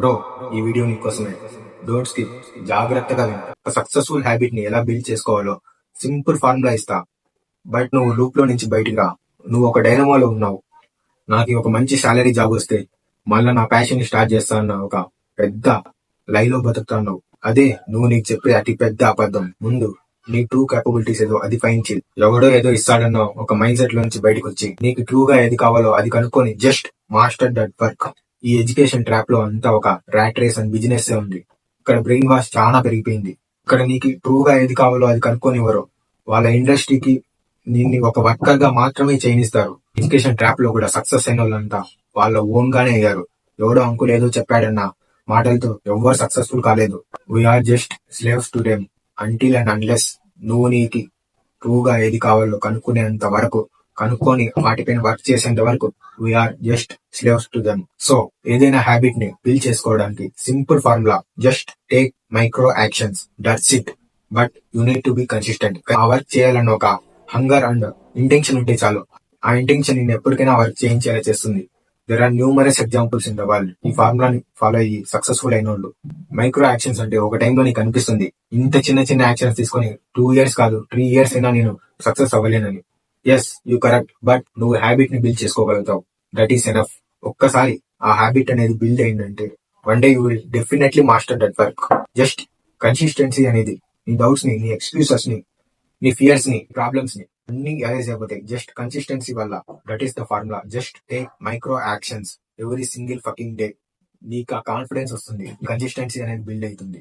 Bro, ఈ video నీకోసమే. Don't skip, జాగ్రత్తగా విను. ఒక సక్సెస్ఫుల్ హ్యాబిట్ ని ఎలా బిల్డ్ చేసుకోవాలో సింపుల్ ఫార్ములా ఇస్తా. బట్ నువ్వు లూప్ లో నుంచి బయటికి రా. నువ్వు ఒక డైనమోలో ఉన్నావు. నాకు ఒక మంచి సాలరీ జాబ్ వస్తే మళ్ళా నా ప్యాషన్ ని స్టార్ట్ చేస్తా అన్న ఒక పెద్ద లైలో బతుకుతున్నావు. అదే నువ్వు నీకు చెప్పే అతి పెద్ద అబద్ధం. ముందు నీ ట్రూ కేపబిలిటీస్ ఏదో అది ఫైన్ చేయి. ఎవడో ఏదో ఇస్తాడన్న ఒక మైండ్ సెట్ లో నుంచి బయటకు వచ్చి నీకు ట్రూగా ఏది కావాలో అది కనుక్కొని జస్ట్ మాస్టర్ దట్ వర్క్. ఈ ఎడ్యుకేషన్ ట్రాప్ లో అంతా ఒక ర్యాట్ రేస్ అండ్ బిజినెస్ ఉంది. ఇక్కడ బ్రెయిన్ వాష్ చాలా పెరిగిపోయింది. ఇక్కడ నీకు ట్రూగా ఏది కావాలో అది కనుక్కొని ఇవ్వరు. వాళ్ళ ఇండస్ట్రీకి నిన్ను ఒక వర్కర్ గా మాత్రమే చేయనిస్తారు. ఎడ్యుకేషన్ ట్రాప్ లో కూడా సక్సెస్ అయిన వాళ్ళంతా వాళ్ళ ఓన్ గానే అయ్యారు. ఎవడో అంకుల్ ఏదో చెప్పాడన్న మాటలతో ఎవ్వరు సక్సెస్ఫుల్ కాలేదు. We're just slaves to them until and unless నువ్వు నీకు ట్రూగా ఏది కావాలో కనుక్కునేంత వరకు, కనుక్కొని వాటిపైన వర్క్ చేసేంత వరకు we are just slaves to them. So ఏదైనా హ్యాబిట్ ని బిల్డ్ చేసుకోవడానికి simple formula, just take micro actions, that's it. But you need to be consistent. ఆ వర్క్ చేయాలన్న ఒక హంగర్ అండ్ ఇంటెన్షన్ ఉంటే చాలు. ఆ ఇంటెన్షన్ నిన్ను ఎప్పటికైనా వర్క్ చేయించేలా చేస్తుంది. There are numerous examples in the world. ఈ ఫార్ములాని ఫాలో అయ్యి సక్సెస్ఫుల్ అయిన వాళ్ళు. మైక్రో యాక్షన్స్ అంటే ఒక టైంలో నీకు అనిపిస్తుంది ఇంత చిన్న చిన్న యాక్షన్స్ తీసుకొని 2 years కాదు 3 years అయినా నేను సక్సెస్ అవ్వలేనని. Yes, you correct. బట్ నువ్వు హ్యాబిట్ ని బిల్డ్ చేసుకోగలుగుతావు. That is enough. ఒక్కసారి ఆ హ్యాబిట్ అనేది బిల్డ్ అయిందంటే one day you will definitely master that work. Just consistency అనేది నీ డౌట్స్ ని, నీ ఎక్స్క్యూజెస్ ని, నీ ఫియర్స్ ని, ప్రాబ్లమ్స్ ని అన్ని అరేజ్ అయిపోతాయి జస్ట్ కన్సిస్టెన్సీ వల్ల. That is the formula. Just take micro actions every single fucking day. నీకు ఆ కాన్ఫిడెన్స్ వస్తుంది, కన్సిస్టెన్సీ అనేది బిల్డ్ అవుతుంది.